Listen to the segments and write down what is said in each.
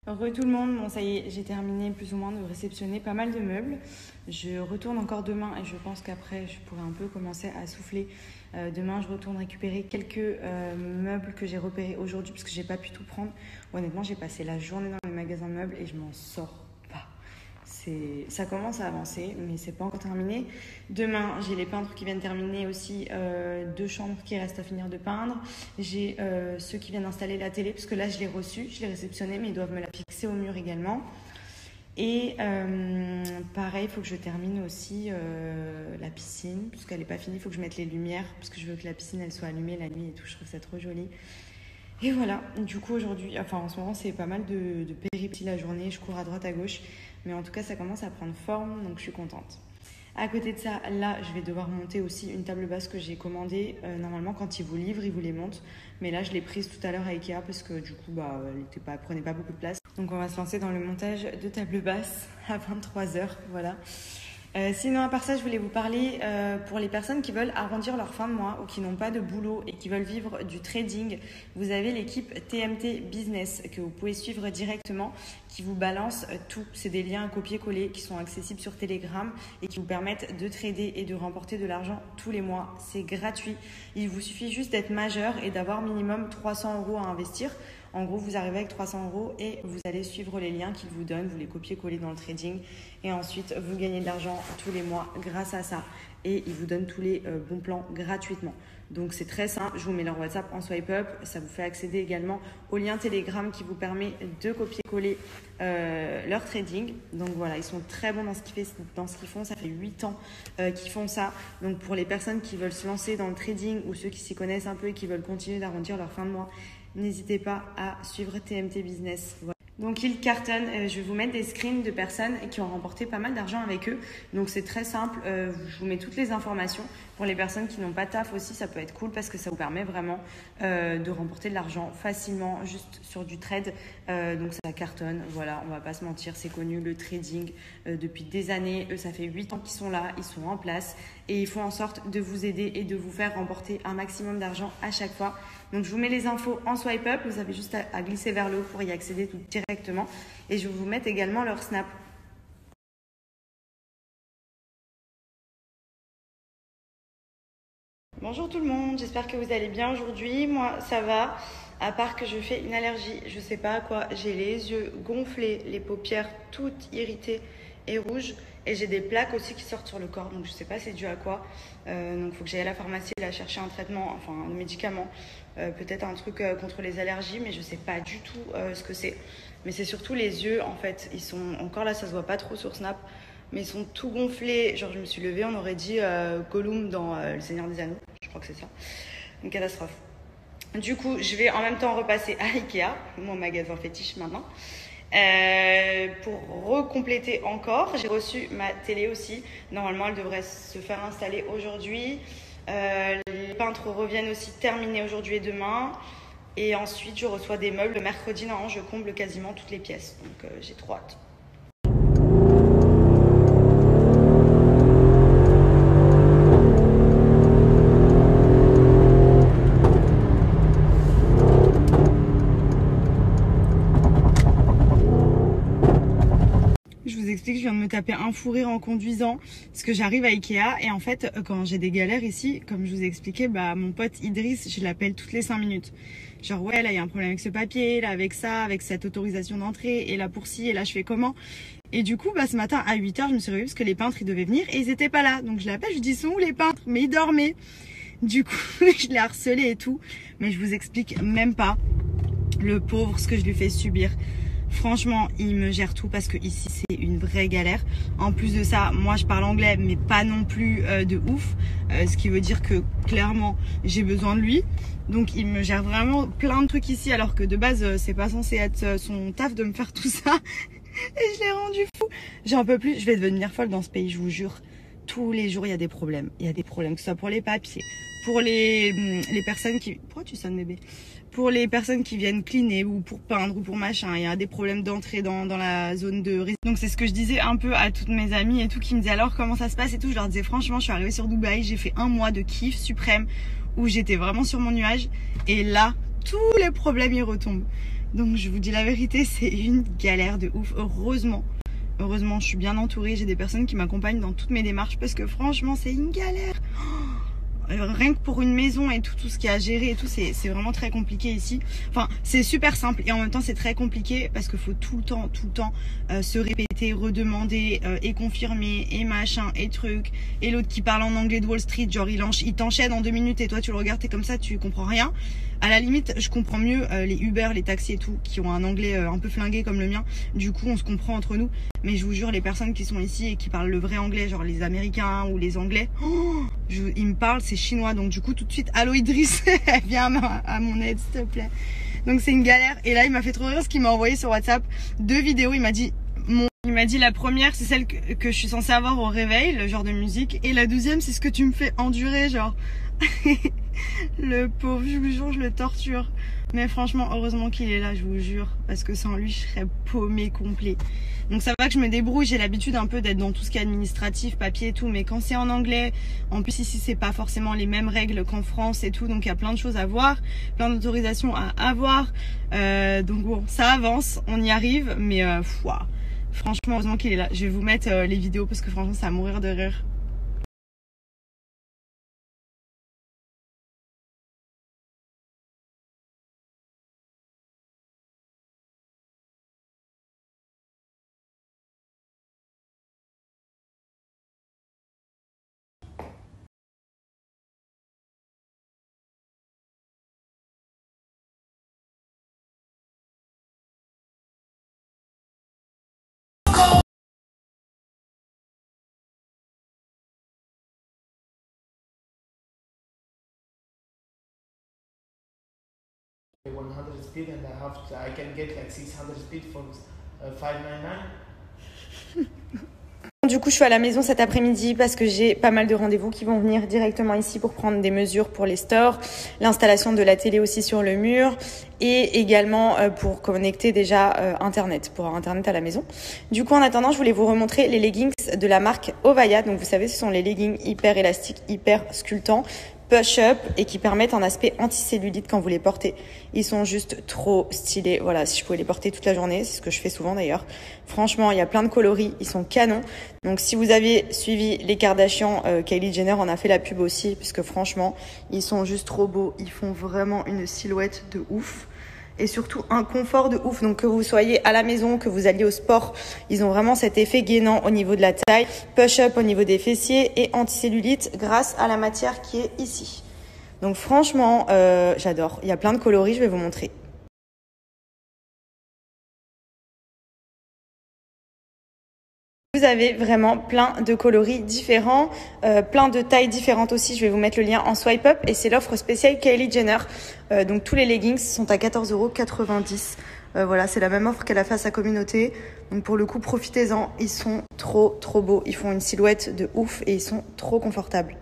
Re tout le monde, bon ça y est, j'ai terminé plus ou moins de réceptionner pas mal de meubles. Je retourne encore demain et je pense qu'après je pourrai un peu commencer à souffler. Demain je retourne récupérer quelques meubles que j'ai repérés aujourd'hui parce que j'ai pas pu tout prendre. Honnêtement j'ai passé la journée dans les magasins de meubles et je m'en sors pas. Ça commence à avancer mais c'est pas encore terminé. Demain j'ai les peintres qui viennent terminer aussi 2 chambres qui restent à finir de peindre. J'ai ceux qui viennent installer la télé parce que là je l'ai reçue, je l'ai réceptionnée mais ils doivent me la fixer au mur également. Et pareil, il faut que je termine aussi la piscine parce qu'elle n'est pas finie, il faut que je mette les lumières parce que je veux que la piscine elle soit allumée la nuit et tout, je trouve ça trop joli. Et voilà, du coup aujourd'hui, enfin en ce moment c'est pas mal de péripéties la journée, je cours à droite à gauche, mais en tout cas ça commence à prendre forme donc je suis contente. À côté de ça, là je vais devoir monter aussi une table basse que j'ai commandée. Normalement quand ils vous livrent, ils vous les montent, mais là je l'ai prise tout à l'heure à Ikea parce que du coup elle prenait pas beaucoup de place. Donc on va se lancer dans le montage de table basse à 23h, voilà. Sinon à part ça je voulais vous parler pour les personnes qui veulent arrondir leur fin de mois ou qui n'ont pas de boulot et qui veulent vivre du trading. Vous avez l'équipe TMT Business que vous pouvez suivre directement qui vous balance tout. C'est des liens à copier-coller qui sont accessibles sur Telegram et qui vous permettent de trader et de remporter de l'argent tous les mois. C'est gratuit. Il vous suffit juste d'être majeur et d'avoir minimum 300 € à investir. En gros, vous arrivez avec 300 € et vous allez suivre les liens qu'ils vous donnent, vous les copiez-coller dans le trading et ensuite vous gagnez de l'argent tous les mois grâce à ça et ils vous donnent tous les bons plans gratuitement. Donc c'est très simple, je vous mets leur WhatsApp en swipe up, ça vous fait accéder également au lien Telegram qui vous permet de copier-coller leur trading. Donc voilà, ils sont très bons dans ce qu'ils font, ça fait 8 ans qu'ils font ça. Donc pour les personnes qui veulent se lancer dans le trading ou ceux qui s'y connaissent un peu et qui veulent continuer d'arrondir leur fin de mois, n'hésitez pas à suivre TMT Business. Voilà. Donc ils cartonnent, je vais vous mettre des screens de personnes qui ont remporté pas mal d'argent avec eux. Donc c'est très simple, je vous mets toutes les informations. Pour les personnes qui n'ont pas de taf aussi, ça peut être cool parce que ça vous permet vraiment de remporter de l'argent facilement juste sur du trade. Donc ça cartonne, voilà, on va pas se mentir, c'est connu le trading depuis des années. Eux, ça fait 8 ans qu'ils sont là, ils sont en place et ils font en sorte de vous aider et de vous faire remporter un maximum d'argent à chaque fois. Donc je vous mets les infos en swipe up, vous avez juste à glisser vers le haut pour y accéder tout directement et je vais vous mettre également leur snap. Bonjour tout le monde, j'espère que vous allez bien aujourd'hui. Moi ça va, à part que je fais une allergie, je sais pas à quoi. J'ai les yeux gonflés, les paupières toutes irritées et rouges et j'ai des plaques aussi qui sortent sur le corps, donc je sais pas c'est dû à quoi. Donc il faut que j'aille à la pharmacie là chercher un traitement, enfin un médicament, peut-être un truc contre les allergies, mais je sais pas du tout ce que c'est. Mais c'est surtout les yeux en fait, ils sont encore là, ça se voit pas trop sur Snap, mais ils sont tout gonflés. Genre je me suis levée, on aurait dit Gollum dans Le Seigneur des Anneaux, je crois que c'est ça. Une catastrophe. Du coup je vais en même temps repasser à Ikea, mon magasin fétiche maintenant. Pour recompléter encore, j'ai reçu ma télé aussi. Normalement, elle devrait se faire installer aujourd'hui. Les peintres reviennent aussi terminer aujourd'hui et demain. Et ensuite, je reçois des meubles. Le mercredi, normalement, je comble quasiment toutes les pièces. Donc, j'ai trop hâte. Je viens de me taper un fou rire en conduisant parce que j'arrive à Ikea et en fait quand j'ai des galères ici, comme je vous ai expliqué, mon pote Idriss, je l'appelle toutes les 5 minutes. Genre ouais là il y a un problème avec ce papier, là avec ça, avec cette autorisation d'entrée et là pour ci et là je fais comment. Et du coup ce matin à 8h je me suis réveillée parce que les peintres ils devaient venir et ils étaient pas là. Donc je l'appelle, je lui dis ils sont où les peintres? Mais ils dormaient. Du coup je l'ai harcelé et tout, mais je vous explique même pas le pauvre ce que je lui fais subir. Franchement, il me gère tout parce que ici c'est une vraie galère. En plus de ça, moi je parle anglais mais pas non plus de ouf. Ce qui veut dire que clairement j'ai besoin de lui. Donc il me gère vraiment plein de trucs ici alors que de base c'est pas censé être son taf de me faire tout ça. Et je l'ai rendu fou. J'en peux plus, je vais devenir folle dans ce pays, je vous jure. Tous les jours il y a des problèmes. Il y a des problèmes, que ce soit pour les papiers, pour les personnes qui... Pourquoi tu sonnes bébé? Pour les personnes qui viennent cleaner ou pour peindre ou pour machin, il y a des problèmes d'entrée dans la zone de résidence. Donc c'est ce que je disais un peu à toutes mes amies et tout qui me disaient alors comment ça se passe et tout. Je leur disais franchement je suis arrivée sur Dubaï, j'ai fait un mois de kiff suprême où j'étais vraiment sur mon nuage et là tous les problèmes y retombent. Donc je vous dis la vérité, c'est une galère de ouf. Heureusement, je suis bien entourée. J'ai des personnes qui m'accompagnent dans toutes mes démarches parce que franchement, c'est une galère. Rien que pour une maison et tout ce qu'il y a à gérer et tout, c'est vraiment très compliqué ici. Enfin, c'est super simple et en même temps c'est très compliqué parce qu'il faut tout le temps se répéter, redemander et confirmer et machin et truc. Et l'autre qui parle en anglais de Wall Street, genre il t'enchaîne en 2 minutes et toi tu le regardes, t'es comme ça, tu comprends rien. À la limite, je comprends mieux les Uber, les taxis et tout, qui ont un anglais un peu flingué comme le mien. Du coup, on se comprend entre nous. Mais je vous jure, les personnes qui sont ici et qui parlent le vrai anglais, genre les Américains ou les Anglais, ils me parlent, c'est chinois. Donc du coup, tout de suite, allô Idriss, viens à mon aide, s'il te plaît. Donc c'est une galère. Et là, il m'a fait trop rire ce qu'il m'a envoyé sur WhatsApp. 2 vidéos, il m'a dit la première, c'est celle que je suis censée avoir au réveil, le genre de musique. Et la deuxième, c'est ce que tu me fais endurer, genre. Le pauvre, je vous jure, je le torture. Mais franchement, heureusement qu'il est là, je vous jure. Parce que sans lui, je serais paumée complet. Donc ça va que je me débrouille, j'ai l'habitude un peu d'être dans tout ce qui est administratif, papier et tout. Mais quand c'est en anglais, en plus ici, c'est pas forcément les mêmes règles qu'en France et tout. Donc il y a plein de choses à voir, plein d'autorisations à avoir. Donc bon, ça avance, on y arrive. Mais ouah, franchement, heureusement qu'il est là. Je vais vous mettre les vidéos parce que franchement, ça va mourir de rire. $100 speed and I can get like 600 speed for $599. Du coup, je suis à la maison cet après-midi parce que j'ai pas mal de rendez-vous qui vont venir directement ici pour prendre des mesures pour les stores, l'installation de la télé aussi sur le mur et également pour connecter déjà Internet, pour avoir Internet à la maison. Du coup, en attendant, je voulais vous remontrer les leggings de la marque Ovaya. Donc, vous savez, ce sont les leggings hyper élastiques, hyper sculptants, push-up et qui permettent un aspect anticellulite quand vous les portez. Ils sont juste trop stylés. Voilà, si je pouvais les porter toute la journée, c'est ce que je fais souvent d'ailleurs. Franchement, il y a plein de coloris, ils sont canons. Donc si vous avez suivi les Kardashians, Kylie Jenner en a fait la pub aussi, puisque franchement, ils sont juste trop beaux. Ils font vraiment une silhouette de ouf. Et surtout un confort de ouf. Donc que vous soyez à la maison, que vous alliez au sport, ils ont vraiment cet effet gainant au niveau de la taille, push-up au niveau des fessiers et anticellulite grâce à la matière qui est ici. Donc franchement, j'adore. Il y a plein de coloris, je vais vous montrer. Vous avez vraiment plein de coloris différents, plein de tailles différentes aussi. Je vais vous mettre le lien en swipe up et c'est l'offre spéciale Kylie Jenner. Donc tous les leggings sont à 14,90 €. Voilà, c'est la même offre qu'elle a fait à sa communauté. Donc pour le coup, profitez-en. Ils sont trop beaux. Ils font une silhouette de ouf et ils sont trop confortables.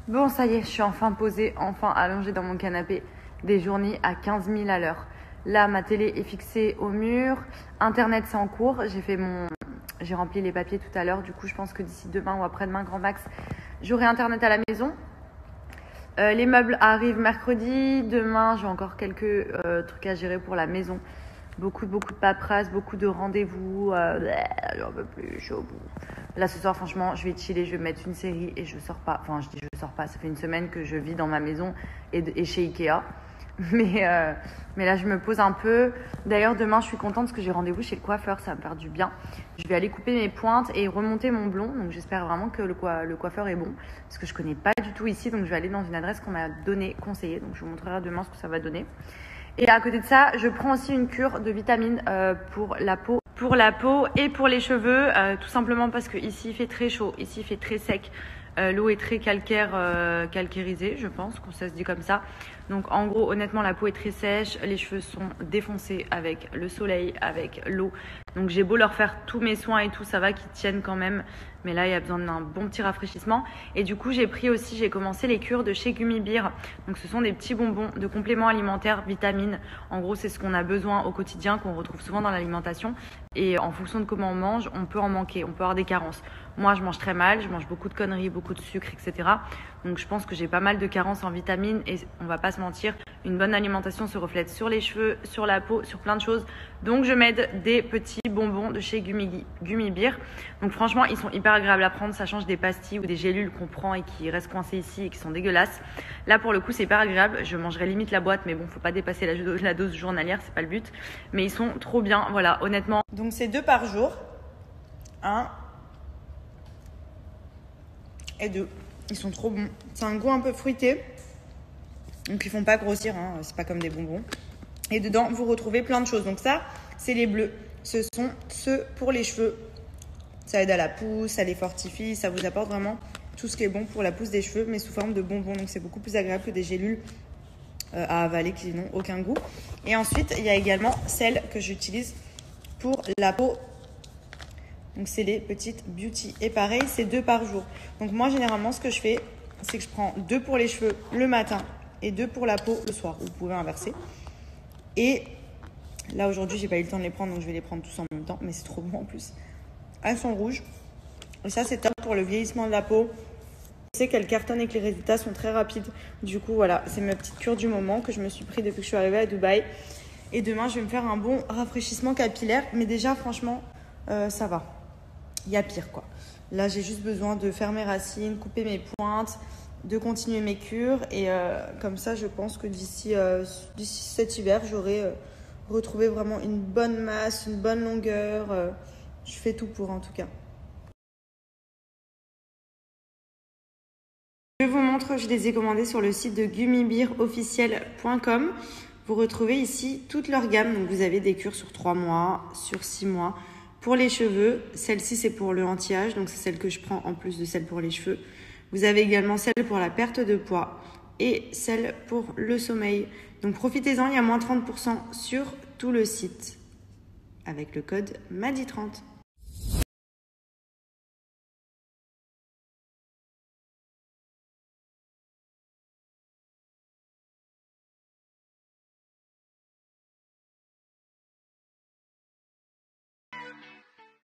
Bon, ça y est, je suis enfin posée, enfin allongée dans mon canapé, des journées à 15 000 à l'heure. Là, ma télé est fixée au mur, Internet c'est en cours, j'ai rempli les papiers tout à l'heure, du coup je pense que d'ici demain ou après-demain, grand max, j'aurai Internet à la maison. Les meubles arrivent mercredi, demain j'ai encore quelques trucs à gérer pour la maison. Beaucoup de paperasse, beaucoup de rendez-vous. J'en peux plus, je suis au bout. Là, ce soir, franchement, je vais chiller, je vais mettre une série et je sors pas. Enfin, je dis je sors pas. Ça fait une semaine que je vis dans ma maison et chez Ikea. Mais là, je me pose un peu. D'ailleurs, demain, je suis contente parce que j'ai rendez-vous chez le coiffeur. Ça va me faire du bien. Je vais aller couper mes pointes et remonter mon blond. Donc, j'espère vraiment que le coiffeur est bon. Parce que je connais pas du tout ici. Donc, je vais aller dans une adresse qu'on m'a conseillée. Donc, je vous montrerai demain ce que ça va donner. Et à côté de ça, je prends aussi une cure de vitamines pour la peau et pour les cheveux, tout simplement parce que ici il fait très chaud, ici il fait très sec. L'eau est très calcairisée, je pense que ça se dit comme ça. Donc en gros, honnêtement, la peau est très sèche, les cheveux sont défoncés avec le soleil, avec l'eau. Donc j'ai beau leur faire tous mes soins et tout, ça va qu'ils tiennent quand même. Mais là, il y a besoin d'un bon petit rafraîchissement. Et du coup, j'ai commencé les cures de chez Gummy Bear. Donc ce sont des petits bonbons de compléments alimentaires, vitamines. En gros, c'est ce qu'on a besoin au quotidien, qu'on retrouve souvent dans l'alimentation. Et en fonction de comment on mange, on peut en manquer, on peut avoir des carences. Moi, je mange très mal, je mange beaucoup de conneries, beaucoup de sucre, etc. Donc je pense que j'ai pas mal de carences en vitamines et on va pas se mentir, une bonne alimentation se reflète sur les cheveux, sur la peau, sur plein de choses. Donc je m'aide des petits bonbons de chez Gummy Bear. Donc franchement, ils sont hyper agréables à prendre, ça change des pastilles ou des gélules qu'on prend et qui restent coincées ici et qui sont dégueulasses. Là pour le coup, c'est hyper agréable, je mangerai limite la boîte, mais bon, faut pas dépasser la dose journalière, c'est pas le but. Mais ils sont trop bien, voilà, honnêtement. Donc c'est 2 par jour. 1 et 2. Ils sont trop bons. C'est un goût un peu fruité. Donc ils font pas grossir, hein. C'est pas comme des bonbons. Et dedans, vous retrouvez plein de choses. Donc ça, c'est les bleus. Ce sont ceux pour les cheveux. Ça aide à la pousse, ça les fortifie, ça vous apporte vraiment tout ce qui est bon pour la pousse des cheveux, mais sous forme de bonbons. Donc c'est beaucoup plus agréable que des gélules à avaler qui n'ont aucun goût. Et ensuite, il y a également celles que j'utilise pour la peau. Donc c'est les petites beauty. Et pareil, c'est 2 par jour. Donc moi, généralement, ce que je fais, c'est que je prends 2 pour les cheveux le matin et 2 pour la peau le soir. Vous pouvez inverser. Et là, aujourd'hui, j'ai pas eu le temps de les prendre, donc je vais les prendre tous en même temps. Mais c'est trop bon en plus. Elles sont rouges. Et ça, c'est top pour le vieillissement de la peau. Je sais qu'elles cartonnent et que les résultats sont très rapides. Du coup, voilà, c'est ma petite cure du moment que je me suis pris depuis que je suis arrivée à Dubaï. Et demain, je vais me faire un bon rafraîchissement capillaire. Mais déjà, franchement, ça va. Il y a pire, quoi. Là, j'ai juste besoin de faire mes racines, couper mes pointes, de continuer mes cures. Et comme ça, je pense que d'ici cet hiver, j'aurai retrouvé vraiment une bonne masse, une bonne longueur. Je fais tout pour, en tout cas. Je vous montre, je les ai commandés sur le site de gummybearofficiel.com. Vous retrouvez ici toute leur gamme. Donc, vous avez des cures sur 3 mois, sur 6 mois. Pour les cheveux, celle-ci, c'est pour le anti-âge. Donc, c'est celle que je prends en plus de celle pour les cheveux. Vous avez également celle pour la perte de poids et celle pour le sommeil. Donc, profitez-en, il y a moins 30% sur tout le site avec le code MADI30.